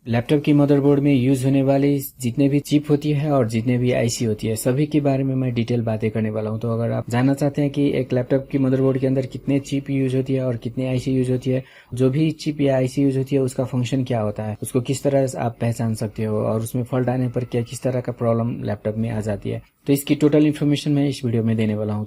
Laptop की motherboard में use होने वाली जितने भी चिप होती है और जितने भी आईसी होती है सभी के बारे में मैं डिटेल बातें करने वाला हूं। तो अगर आप जानना चाहते हैं कि एक लैपटॉप की मदरबोर्ड के अंदर कितने चिप यूज होती है और कितने आईसी यूज होती है, जो भी चिप या आईसी यूज होती है उसका फंक्शन क्या होता है, उसको किस तरह से आप पहचान सकते हो और उसमें फॉल्ट आने पर क्या किस तरह का प्रॉब्लम लैपटॉप में आ जाती है, तो इसकी टोटल इन्फॉर्मेशन मैं इस वीडियो में देने वाला हूँ।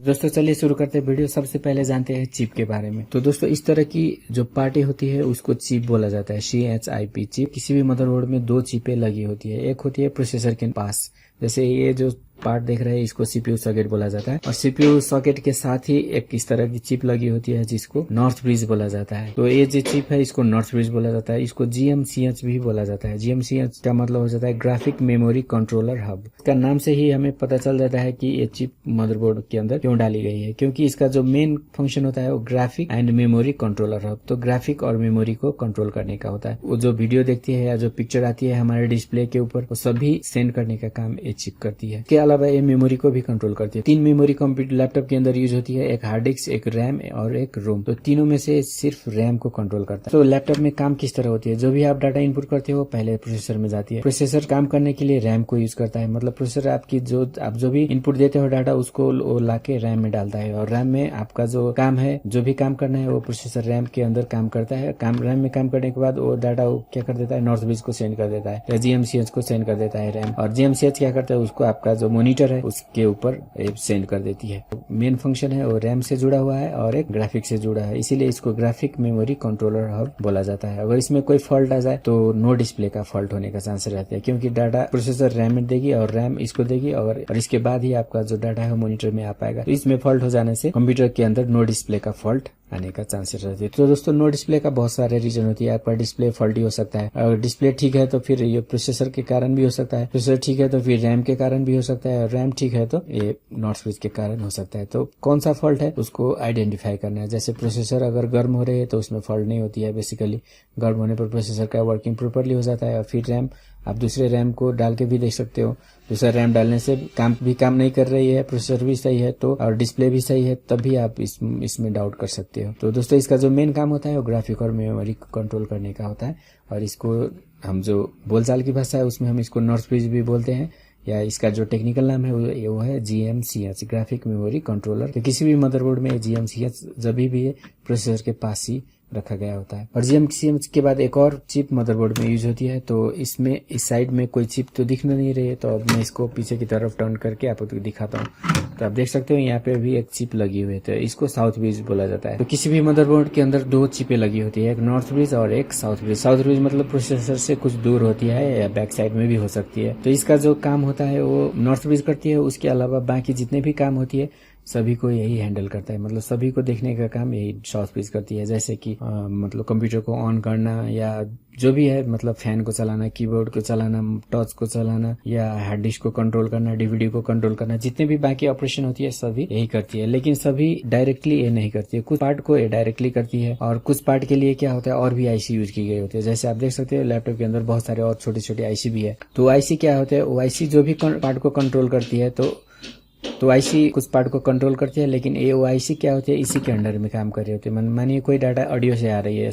दोस्तों चलिए शुरू करते हैं वीडियो। सबसे पहले जानते हैं चिप के बारे में। तो दोस्तों इस तरह की जो पार्टी होती है उसको चिप बोला जाता है, CHIP चिप। किसी भी मदरबोर्ड में दो चिपें लगी होती है। एक होती है प्रोसेसर के पास, जैसे ये जो पार्ट देख रहे हैं इसको CPU सॉकेट बोला जाता है, और CPU सॉकेट के साथ ही एक इस तरह की चिप लगी होती है जिसको नॉर्थ ब्रिज बोला जाता है। तो ये जो चिप है इसको नॉर्थ ब्रिज बोला जाता है। इसको GMCH भी बोला जाता है। GMCH का मतलब हो जाता है ग्राफिक मेमोरी कंट्रोलर हब। इसका नाम से ही हमें पता चल जाता है कि ये चिप मदरबोर्ड के अंदर क्यों डाली गई है, क्योंकि इसका जो मेन फंक्शन होता है वो graphic and memory controller hub. तो ग्राफिक और मेमोरी को कंट्रोल करने का होता है। वो जो वीडियो देखती है या जो पिक्चर आती है हमारे डिस्प्ले के ऊपर, वो सभी सेंड करने का काम ये चिप करती है। इसके अलावा ये मेमोरी को भी कंट्रोल करती है। 3 मेमोरी कंप्यूटर लैपटॉप के अंदर यूज होती है, एक हार्ड डिस्क, एक रैम और एक रोम। तो तीनों में से सिर्फ रैम को कंट्रोल करता है। तो लैपटॉप में काम किस तरह होती है, जो भी आप डाटा इनपुट करते हो पहले प्रोसेसर में जाती है। प्रोसेसर काम करने के लिए रैम को यूज करता है, मतलब प्रोसेसर आपकी आप जो भी इनपुट देते हो डाटा उसको लाके रैम में डालता है, और रैम में आपका जो काम है, जो भी काम करना है वो प्रोसेसर रैम के अंदर काम करता है। रैम में काम करने के बाद वो डाटा क्या कर देता है, नॉर्थ ब्रिज को सेंड कर देता है या GMCH को सेंड कर देता है रैम, और GMCH क्या करता है उसको आपका जो मॉनिटर है उसके ऊपर सेंड कर देती है। मेन फंक्शन है वो रैम से जुड़ा हुआ है और एक ग्राफिक से जुड़ा है, इसीलिए इसको ग्राफिक मेमोरी कंट्रोलर हब बोला जाता है। अगर इसमें कोई फॉल्ट आ जाए तो नो डिस्प्ले का फॉल्ट होने का चांस रहता है, क्योंकि डाटा प्रोसेसर रैम में देगी और रैम इसको देगी, और इसके बाद ही आपका जो डाटा है मॉनिटर में आ पाएगा। तो इसमें फॉल्ट हो जाने से कंप्यूटर के अंदर नो डिस्प्ले का फॉल्ट आने का चांसेस रहते हैं। तो दोस्तों नो डिस्प्ले का बहुत सारे रीजन होती है। आपका डिस्प्ले फॉल्टी हो सकता है, अगर डिस्प्ले ठीक है तो फिर ये प्रोसेसर के कारण भी हो सकता है, प्रोसेसर ठीक है तो फिर रैम के कारण भी हो सकता है, और रैम ठीक है तो ये नॉर्थ ब्रिज के कारण हो सकता है। तो कौन सा फॉल्ट है उसको आइडेंटिफाई करना है। जैसे प्रोसेसर अगर गर्म हो रहे हैं तो उसमें फॉल्ट नहीं होती है, बेसिकली गर्म होने पर प्रोसेसर का वर्किंग प्रॉपर्ली हो जाता है। और फिर रैम, आप दूसरे रैम को डाल के भी देख सकते हो, दूसरा रैम डालने से काम नहीं कर रही है, प्रोसेसर भी सही है तो और डिस्प्ले भी सही है, तभी आप इसमें डाउट कर सकते हो। तो दोस्तों इसका जो मेन काम होता है वो ग्राफिक और मेमोरी को कंट्रोल करने का होता है, और इसको हम जो बोलचाल की भाषा है उसमें हम इसको नॉर्थ ब्रिज भी बोलते हैं, या इसका जो टेक्निकल नाम है वो है GMCH ग्राफिक मेमोरी कंट्रोलर। तो किसी भी मदरबोर्ड में GMCH जब भी है प्रोसेसर के पास ही रखा गया होता है। और GMCH के बाद एक और चिप मदरबोर्ड में यूज होती है। तो इसमें इस साइड में कोई चिप तो दिख नहीं रही है, तो अब मैं इसको पीछे की तरफ टर्न करके आपको दिखाता हूँ। तो आप देख सकते हो यहाँ पे भी एक चिप लगी हुई है, तो इसको साउथ ब्रिज बोला जाता है। तो किसी भी मदरबोर्ड के अंदर 2 चिपें लगी होती है, एक नॉर्थ ब्रिज और एक साउथ ब्रिज। साउथ ब्रिज मतलब प्रोसेसर से कुछ दूर होती है या बैक साइड में भी हो सकती है। तो इसका जो काम होता है वो नॉर्थ ब्रिज करती है, उसके अलावा बाकी जितने भी काम होती है सभी को यही हैंडल करता है, मतलब सभी को देखने का काम यही साउथ ब्रिज करती है। जैसे कि मतलब कंप्यूटर को ऑन करना या जो भी है, मतलब फैन को चलाना, कीबोर्ड को चलाना, टच को चलाना, या हार्ड डिस्क को कंट्रोल करना, DVD को कंट्रोल करना, जितने भी बाकी ऑपरेशन होती है सभी यही करती है। लेकिन सभी डायरेक्टली ये नहीं करती है, कुछ पार्ट को ये डायरेक्टली करती है, और कुछ पार्ट के लिए क्या होता है और भी IC यूज की गई होती है। जैसे आप देख सकते हो लैपटॉप के अंदर बहुत सारे और छोटे छोटे IC भी है। तो IC क्या होते हैं, वो IC जो भी पार्ट को कंट्रोल करती है, तो IC कुछ पार्ट को कंट्रोल करती है, लेकिन ये IC क्या होती है इसी के अंडर में काम कर रही होती है। मानिए कोई डाटा ऑडियो से आ रही है,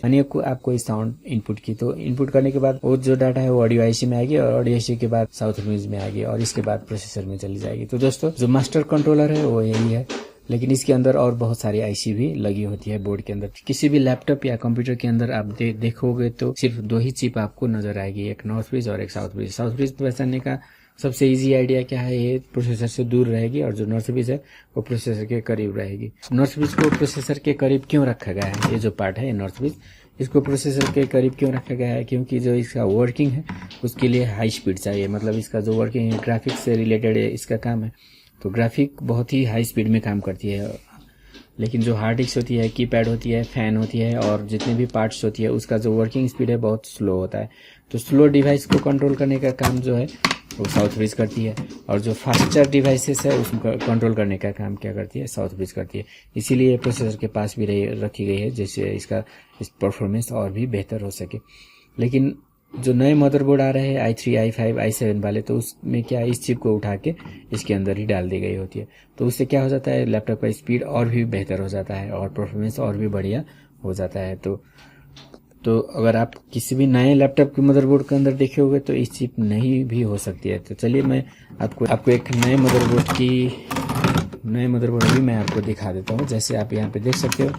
मानिए आप कोई साउंड इनपुट की, तो इनपुट करने के बाद वो जो डाटा है वो ऑडियो IC में आएगी, और ऑडियो IC के बाद साउथ ब्रिज में आएगी, और इसके बाद प्रोसेसर में चली जाएगी। तो दोस्तों जो मास्टर कंट्रोलर है वो यही है, लेकिन इसके अंदर और बहुत सारी IC भी लगी होती है बोर्ड के अंदर। किसी भी लैपटॉप या कंप्यूटर के अंदर आप देखोगे तो सिर्फ 2 ही चिप आपको नजर आएगी, एक नॉर्थ ब्रिज और एक साउथ ब्रिज। साउथ ब्रिज पहचानने का सबसे इजी आइडिया क्या है, ये प्रोसेसर से दूर रहेगी, और जो नॉर्थ ब्रिज है वो प्रोसेसर के करीब रहेगी। नॉर्थ ब्रिज को प्रोसेसर के करीब क्यों रखा गया है, ये जो पार्ट है नॉर्थ ब्रिज, इसको प्रोसेसर के करीब क्यों रखा गया है, क्योंकि जो इसका वर्किंग है उसके लिए हाई स्पीड चाहिए। मतलब इसका जो वर्किंग है ग्राफिक्स से रिलेटेड इसका काम है, तो ग्राफिक बहुत ही हाई स्पीड में काम करती है। लेकिन जो हार्ड डिस्क होती है, कीपैड होती है, फैन होती है, और जितने भी पार्ट्स होती है उसका जो वर्किंग स्पीड है बहुत स्लो होता है। तो स्लो डिवाइस को कंट्रोल करने का काम जो है वो साउथ ब्रिज करती है, और जो फास्टर डिवाइसेस है उसको कंट्रोल करने का काम क्या करती है, साउथ ब्रिज करती है। इसीलिए प्रोसेसर के पास भी रखी गई है, जैसे इसका परफॉर्मेंस और भी बेहतर हो सके। लेकिन जो नए मदरबोर्ड आ रहे हैं i3, i5, i7 वाले, तो उसमें क्या है, इस चिप को उठा के इसके अंदर ही डाल दी गई होती है। तो उससे क्या हो जाता है, लैपटॉप का स्पीड और भी बेहतर हो जाता है और परफॉर्मेंस और भी बढ़िया हो जाता है। तो अगर आप किसी भी नए लैपटॉप के मदरबोर्ड के अंदर देखे होंगे तो इस चिप नहीं भी हो सकती है। तो चलिए मैं आपको एक नए मदरबोर्ड भी मैं आपको दिखा देता हूँ। जैसे आप यहाँ पे देख सकते हो,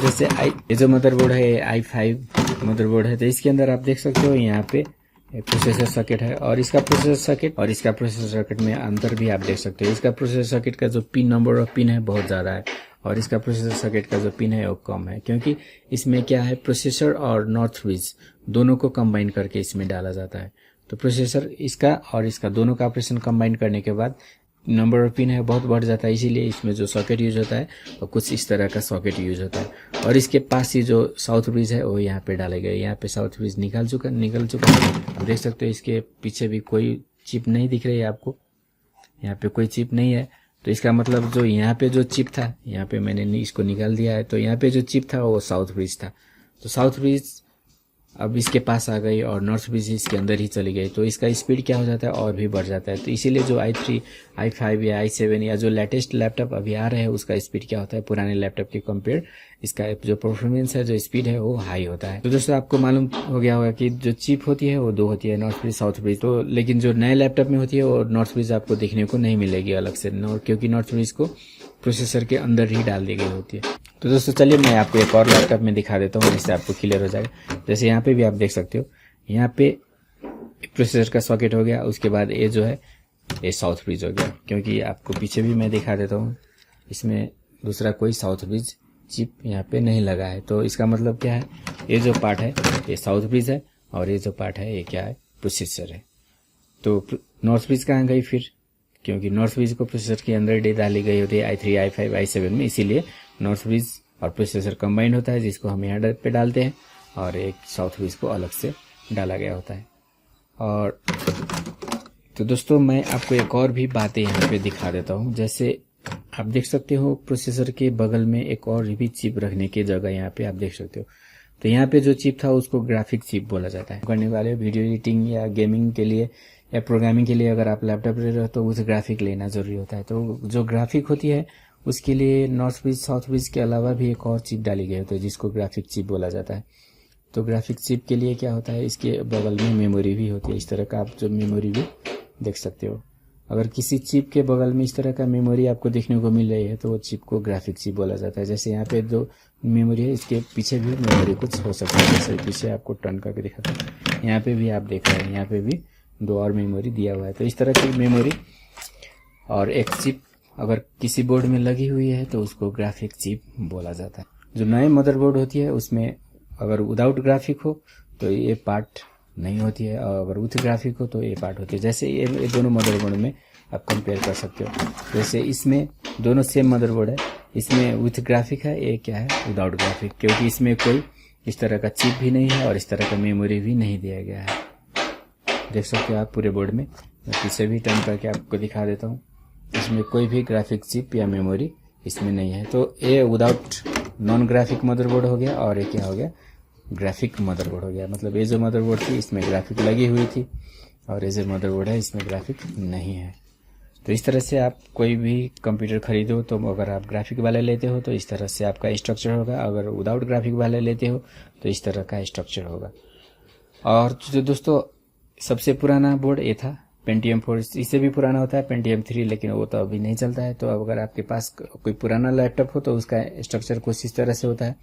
जैसे ये जो मदरबोर्ड है i5 मदरबोर्ड है, तो इसके अंदर आप देख सकते हो यहाँ पे प्रोसेसर सर्किट है और इसका प्रोसेसर सर्किट में अंतर भी आप देख सकते हो। इसका प्रोसेसर सर्किट का जो पिन नंबर ऑफ पिन है बहुत ज़्यादा है और इसका प्रोसेसर सर्किट का जो पिन है वो कम है, क्योंकि इसमें क्या है, प्रोसेसर और नॉर्थ ब्रिज दोनों को कंबाइन करके इसमें डाला जाता है। तो प्रोसेसर इसका और इसका दोनों का ऑपरेशन कंबाइन करने के बाद नंबर ऑफ पिन है बहुत बढ़ जाता है, इसीलिए इसमें जो सॉकेट यूज होता है वो कुछ इस तरह का सॉकेट यूज होता है। और इसके पास ही जो साउथ ब्रिज है वो यहाँ पे डाले गए। यहाँ पे साउथ ब्रिज निकल चुका आप देख सकते हो। इसके पीछे भी कोई चिप नहीं दिख रही है आपको, यहाँ पे कोई चिप नहीं है। तो इसका मतलब जो यहाँ पे जो चिप था, यहाँ पे मैंने इसको निकाल दिया है, तो यहाँ पे जो चिप था वो साउथ ब्रिज था। तो साउथ ब्रिज अब इसके पास आ गई और नॉर्थ ब्रिज इसके अंदर ही चली गई, तो इसका स्पीड क्या हो जाता है, और भी बढ़ जाता है। तो इसीलिए जो i3, i5 या i7 या जो लेटेस्ट लैपटॉप अभी आ रहे हैं उसका स्पीड क्या होता है, पुराने लैपटॉप के कंपेयर इसका जो परफॉर्मेंस है, जो स्पीड है वो हाई होता है। तो दोस्तों आपको मालूम हो गया होगा कि जो चिप होती है वो दो होती है, नॉर्थ ब्रिज, साउथ ब्रिज। तो लेकिन जो नए लैपटॉप में होती है वो नॉर्थ ब्रिज आपको देखने को नहीं मिलेगी अलग से, क्योंकि नॉर्थ ब्रिज को प्रोसेसर के अंदर ही डाल दी गई होती है। तो दोस्तों चलिए मैं आपको एक और लैपटॉप में दिखा देता हूँ जिससे आपको क्लियर हो जाएगा। जैसे यहाँ पे भी आप देख सकते हो, यहाँ पे प्रोसेसर का सॉकेट हो गया, उसके बाद ये जो है ये साउथ ब्रिज हो गया, क्योंकि आपको पीछे भी मैं दिखा देता हूँ, इसमें दूसरा कोई साउथ ब्रिज चिप यहाँ पे नहीं लगा है। तो इसका मतलब क्या है, ये जो पार्ट है ये साउथ ब्रिज है और ये जो पार्ट है ये क्या है, प्रोसेसर है। तो नॉर्थ ब्रिज कहाँ गई फिर, क्योंकि नॉर्थ ब्रिज को प्रोसेसर के अंदर डाली गई होती है i3, i5, i7 में, इसीलिए नॉर्थ ब्रिज और प्रोसेसर कंबाइंड होता है, जिसको हम यहाँ पे डालते हैं, और एक साउथ ब्रिज को अलग से डाला गया होता है। और तो दोस्तों मैं आपको एक और भी बातें यहाँ पे दिखा देता हूँ। जैसे आप देख सकते हो प्रोसेसर के बगल में एक और भी चिप रखने की जगह यहाँ पे आप देख सकते हो। तो यहाँ पे जो चिप था उसको ग्राफिक चिप बोला जाता है। करने वाले वीडियो एडिटिंग या गेमिंग के लिए या प्रोग्रामिंग के लिए अगर आप लैपटॉप ले रहे हो तो उस ग्राफिक लेना जरूरी होता है। तो जो ग्राफिक होती है उसके लिए नॉर्थ ब्रिज, साउथ ब्रिज के अलावा भी एक और चिप डाली गई होती है जिसको ग्राफिक चिप बोला जाता है। तो ग्राफिक चिप के लिए क्या होता है, इसके बगल में मेमोरी भी होती है, इस तरह का आप जो मेमोरी भी देख सकते हो। अगर किसी चिप के बगल में इस तरह का मेमोरी आपको देखने को मिल रही है तो वो चिप को ग्राफिक चिप बोला जाता है। जैसे यहाँ पे जो मेमोरी है इसके पीछे भी मेमोरी कुछ हो सकता है, जैसे पीछे आपको टर्न करके दिखाता हूँ, यहाँ पे भी आप देख रहे हैं, यहाँ पे भी दो और मेमोरी दिया हुआ है। तो इस तरह की मेमोरी और एक चिप अगर किसी बोर्ड में लगी हुई है तो उसको ग्राफिक चिप बोला जाता है। जो नए मदरबोर्ड होती है उसमें अगर विदाउट ग्राफिक हो तो ये पार्ट नहीं होती है, और अगर विथ ग्राफिक हो तो ये पार्ट होती है। जैसे ये दोनों मदरबोर्ड में आप कंपेयर कर सकते हो। जैसे इसमें दोनों सेम मदरबोर्ड है, इसमें विथ ग्राफिक है, ये क्या है विदाउट ग्राफिक, क्योंकि इसमें कोई इस तरह का चिप भी नहीं है और इस तरह का मेमोरी भी नहीं दिया गया है। देख सकते हो आप पूरे बोर्ड में, मैं पीछे भी टर्न करके आपको दिखा देता हूँ, इसमें कोई भी ग्राफिक चिप या मेमोरी इसमें नहीं है। तो ये विदाउट नॉन ग्राफिक मदरबोर्ड हो गया और ये क्या हो गया, ग्राफिक मदरबोर्ड हो गया। मतलब ये जो मदरबोर्ड थी इसमें ग्राफिक लगी हुई थी और ये जो मदरबोर्ड है इसमें ग्राफिक नहीं है। तो इस तरह से आप कोई भी कंप्यूटर खरीदो तो अगर आप ग्राफिक वाला लेते हो तो इस तरह से आपका स्ट्रक्चर होगा, अगर विदाउट ग्राफिक वाला लेते हो तो इस तरह का स्ट्रक्चर होगा। और जो दोस्तों सबसे पुराना बोर्ड ये था पेंटियम 4, इससे भी पुराना होता है पेंटियम 3, लेकिन वो तो अभी नहीं चलता है। तो अगर आपके पास कोई पुराना लैपटॉप हो तो उसका स्ट्रक्चर कुछ इस तरह से होता है,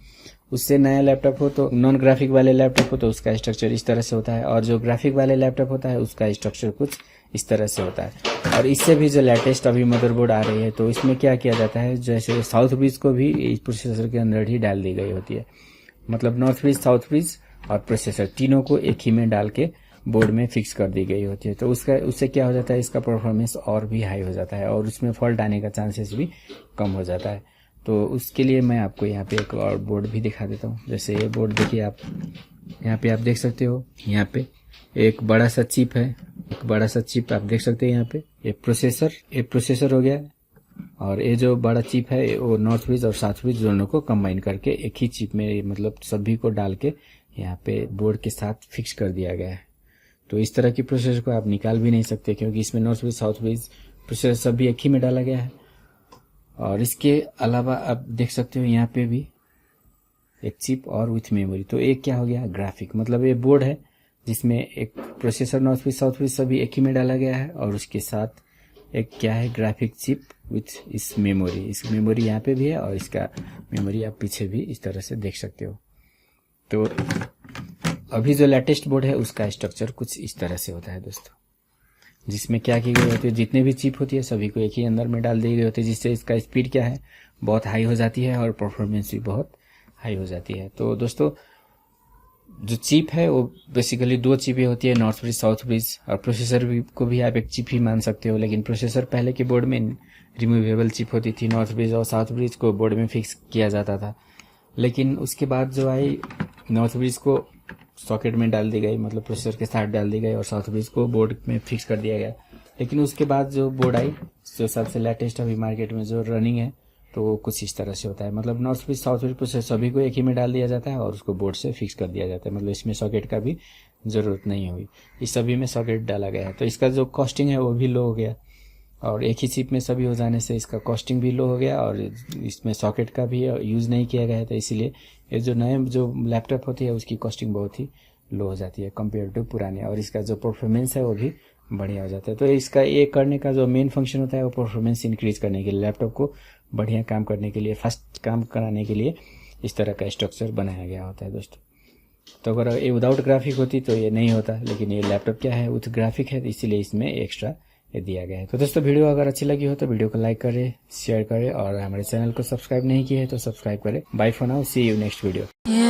उससे नया लैपटॉप हो तो नॉन ग्राफिक वाले लैपटॉप हो तो उसका स्ट्रक्चर इस तरह से होता है, और जो ग्राफिक वाले लैपटॉप होता है उसका स्ट्रक्चर कुछ इस तरह से होता है। और इससे भी जो लेटेस्ट अभी मदरबोर्ड आ रही है तो इसमें क्या किया जाता है, जैसे साउथ ब्रिज को भी इस प्रोसेसर के अंदर ही डाल दी गई होती है। मतलब नॉर्थ ब्रिज, साउथ ब्रिज और प्रोसेसर तीनों को एक ही में डाल के बोर्ड में फिक्स कर दी गई होती है। तो उससे क्या हो जाता है, इसका परफॉर्मेंस और भी हाई हो जाता है और उसमें फॉल्ट आने का चांसेस भी कम हो जाता है। तो उसके लिए मैं आपको यहाँ पे एक और बोर्ड भी दिखा देता हूँ। जैसे ये बोर्ड देखिए आप, यहाँ पे आप देख सकते हो, यहाँ पे एक बड़ा सा चिप है, एक बड़ा सा चिप आप देख सकते हैं यहाँ पे। ये प्रोसेसर हो गया और ये जो बड़ा चिप है वो नॉर्थ ब्रिज और साउथ ब्रिज दोनों को कंबाइन करके एक ही चिप में मतलब सभी को डाल के यहाँ पे बोर्ड के साथ फिक्स कर दिया गया है। तो इस तरह की प्रोसेसर को आप निकाल भी नहीं सकते क्योंकि इसमें north bridge south bridge processor सभी एक ही में डाला गया है। और इसके अलावा आप देख सकते हो यहाँ पे भी एक चिप और विथ मेमोरी। तो एक क्या हो गया ग्राफिक, मतलब ये बोर्ड है जिसमें एक processor north bridge south bridge सभी एक ही में डाला गया है और उसके साथ एक क्या है ग्राफिक चिप विथ इस मेमोरी। इस मेमोरी यहाँ पे भी है और इसका मेमोरी आप पीछे भी इस तरह से देख सकते हो। तो अभी जो लेटेस्ट बोर्ड है उसका स्ट्रक्चर कुछ इस तरह से होता है दोस्तों, जिसमें क्या की गई होती है जितने भी चिप होती है सभी को एक ही अंदर में डाल दी गई होती है, जिससे इसका स्पीड क्या है बहुत हाई हो जाती है और परफॉर्मेंस भी बहुत हाई हो जाती है। तो दोस्तों जो चिप है वो बेसिकली दो चिपें होती है, नॉर्थ ब्रिज साउथ ब्रिज, और प्रोसेसर भी को भी आप एक चिप ही मान सकते हो। लेकिन प्रोसेसर पहले के बोर्ड में रिमूवेबल चिप होती थी, नॉर्थ ब्रिज और साउथ ब्रिज को बोर्ड में फिक्स किया जाता था। लेकिन उसके बाद जो आई नॉर्थ ब्रिज को सॉकेट में डाल दी गई, मतलब प्रोसेसर के साथ डाल दी गई, और साउथ ब्रिज को बोर्ड में फिक्स कर दिया गया। लेकिन उसके बाद जो बोर्ड आई जो सबसे लेटेस्ट अभी मार्केट में जो रनिंग है तो कुछ इस तरह से होता है, मतलब north bridge south bridge processor सभी को एक ही में डाल दिया जाता है और उसको बोर्ड से फिक्स कर दिया जाता है, मतलब इसमें सॉकेट का भी ज़रूरत नहीं हुई, इस सभी में सॉकेट डाला गया है। तो इसका जो कॉस्टिंग है वो भी लो हो गया और एक ही चिप में सभी हो जाने से इसका कॉस्टिंग भी लो हो गया और इसमें सॉकेट का भी यूज़ नहीं किया गया है। तो इसीलिए ये जो नए जो लैपटॉप होती है उसकी कॉस्टिंग बहुत ही लो हो जाती है कंपेयर टू पुराने, और इसका जो परफॉर्मेंस है वो भी बढ़िया हो जाता है। तो इसका ये करने का जो मेन फंक्शन होता है वो परफॉर्मेंस इंक्रीज करने के लिए, लैपटॉप को बढ़िया काम करने के लिए, फास्ट काम कराने के लिए इस तरह का स्ट्रक्चर बनाया गया होता है दोस्तों। तो अगर ये विदाउट ग्राफिक होती तो ये नहीं होता, लेकिन ये लैपटॉप क्या है विथ ग्राफिक है, इसीलिए इसमें एक्स्ट्रा ये दिया गया है। तो दोस्तों वीडियो अगर अच्छी लगी हो तो वीडियो को लाइक करें, शेयर करें और हमारे चैनल को सब्सक्राइब नहीं किया है तो सब्सक्राइब करें। Bye for now, see you next video.